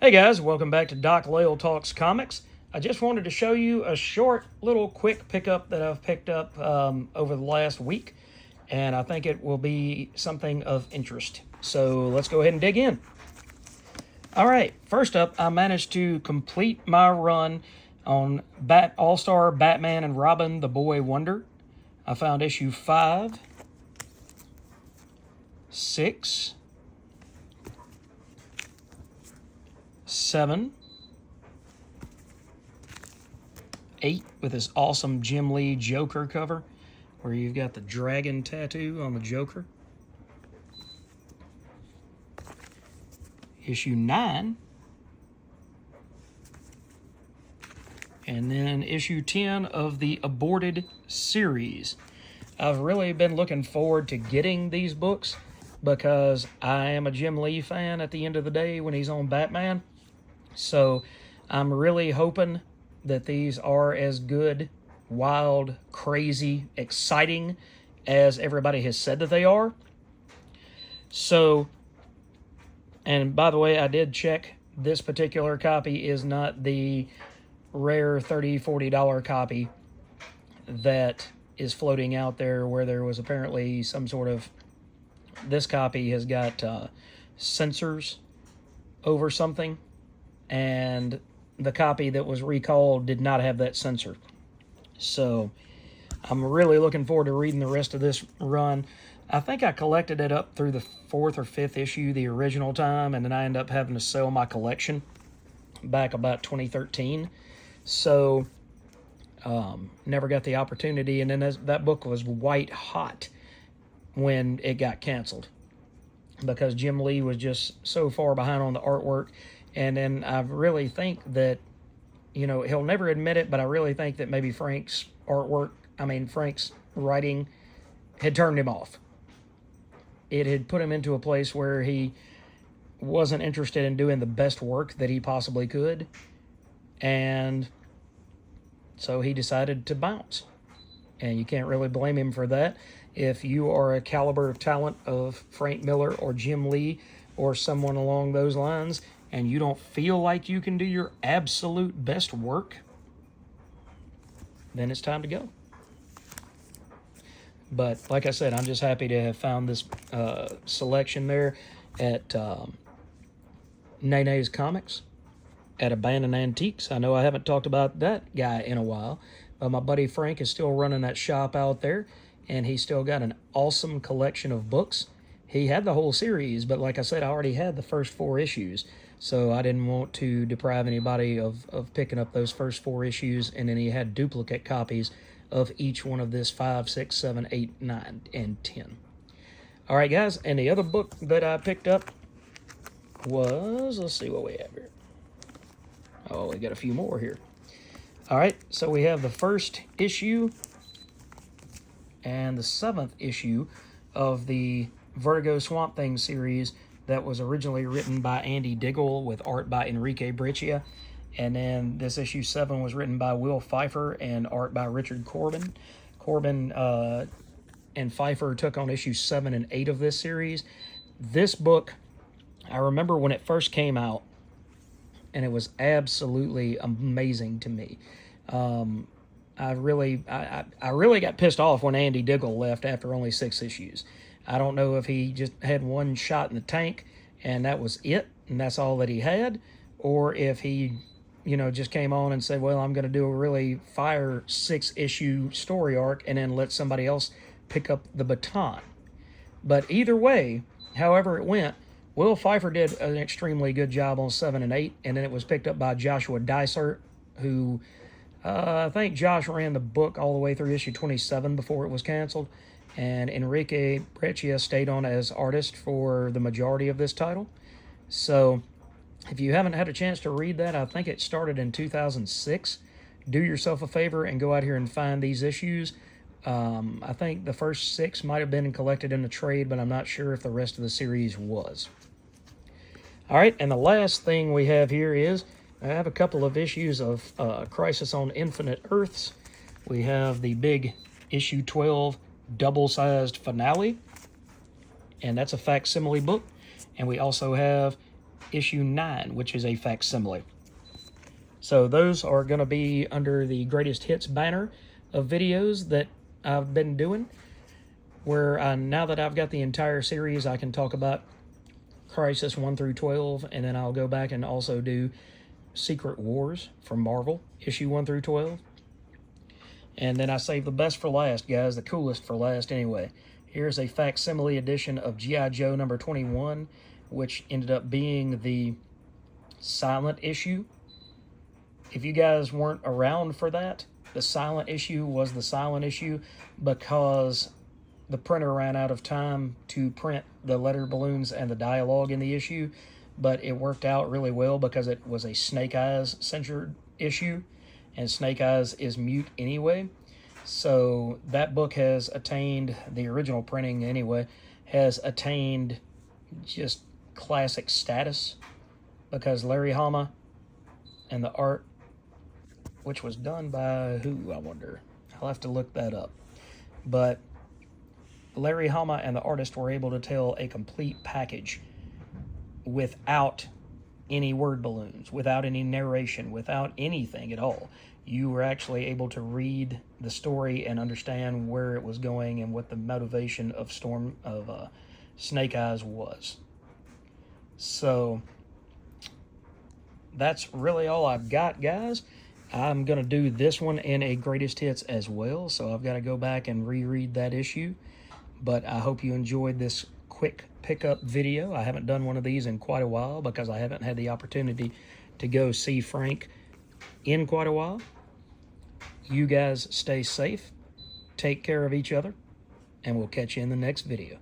Hey guys, welcome back to Doc Lale Talks Comics. I just wanted to show you a short little quick pickup that I've picked up over the last week, and I think it will be something of interest. So let's go ahead and dig in. All right, first up, I managed to complete my run on All-Star Batman and Robin, the Boy Wonder. I found issue 5, 6, 7, 8 with this awesome Jim Lee Joker cover where you've got the dragon tattoo on the Joker. Issue 9. And then issue 10 of the Aborted series. I've really been looking forward to getting these books because I am a Jim Lee fan at the end of the day when he's on Batman. So I'm really hoping that these are as good, wild, crazy, exciting as everybody has said that they are. So, and by the way, I did check, this particular copy is not the rare $30, $40 copy that is floating out there where there was apparently some sort of, this copy has got censors over something, and the copy that was recalled did not have that censor. So I'm really looking forward to reading the rest of this run. I think I collected it up through the 4th or 5th issue the original time, and then I ended up having to sell my collection back about 2013. So never got the opportunity, and then that book was white hot when it got canceled because Jim Lee was just so far behind on the artwork. And then I really think that, he'll never admit it, but I really think that maybe Frank's writing had turned him off. It had put him into a place where he wasn't interested in doing the best work that he possibly could. And so he decided to bounce. And you can't really blame him for that. If you are a caliber of talent of Frank Miller or Jim Lee or someone along those lines, and you don't feel like you can do your absolute best work, then it's time to go. But like I said, I'm just happy to have found this selection there at Nene's Comics at Abandoned Antiques. I know I haven't talked about that guy in a while, but my buddy Frank is still running that shop out there, and he's still got an awesome collection of books. He had the whole series, but like I said, I already had the first 4 issues. So I didn't want to deprive anybody of picking up those first 4 issues, and then he had duplicate copies of each one of this 5, 6, 7, 8, 9, and 10. All right, guys, and the other book that I picked up was, let's see what we have here. Oh, we got a few more here. All right, so we have the first issue and the 7th issue of the Vertigo Swamp Thing series that was originally written by Andy Diggle with art by Enrique Breccia. And then this issue 7 was written by Will Pfeiffer and art by Richard Corbin. Corbin and Pfeiffer took on issue 7 and 8 of this series. This book, I remember when it first came out, and it was absolutely amazing to me. I really got pissed off when Andy Diggle left after only 6 issues. I don't know if he just had one shot in the tank and that was it, and that's all that he had, or if he, just came on and said, well, I'm going to do a really fire 6-issue story arc and then let somebody else pick up the baton. But either way, however it went, Will Pfeiffer did an extremely good job on 7 and 8, and then it was picked up by Joshua Dysart, who I think Josh ran the book all the way through issue 27 before it was canceled. And Enrique Breccia stayed on as artist for the majority of this title. So if you haven't had a chance to read that, I think it started in 2006. Do yourself a favor and go out here and find these issues. I think the first 6 might have been collected in a trade, but I'm not sure if the rest of the series was. All right, and the last thing we have here is I have a couple of issues of Crisis on Infinite Earths. We have the big issue 12 double-sized finale, and that's a facsimile book. And we also have issue 9, which is a facsimile. So those are going to be under the greatest hits banner of videos that I've been doing, where now that I've got the entire series, I can talk about Crisis 1 through 12, and then I'll go back and also do Secret Wars from Marvel, issue 1 through 12. And then I saved the best for last, guys, the coolest for last anyway. Here's a facsimile edition of G.I. Joe number 21, which ended up being the silent issue. If you guys weren't around for that, the silent issue was the silent issue because the printer ran out of time to print the letter balloons and the dialogue in the issue, but it worked out really well because it was a Snake Eyes censored issue, and Snake Eyes is mute anyway. So that book has attained, the original printing anyway, has attained just classic status because Larry Hama and the art, which was done by who, I wonder? I'll have to look that up. But Larry Hama and the artist were able to tell a complete package without any word balloons, without any narration, without anything at all. You were actually able to read the story and understand where it was going and what the motivation of Snake Eyes was. So that's really all I've got, guys. I'm going to do this one in a greatest hits as well, so I've got to go back and reread that issue. But I hope you enjoyed this quick pickup video. I haven't done one of these in quite a while because I haven't had the opportunity to go see Frank in quite a while. You guys stay safe, take care of each other, and we'll catch you in the next video.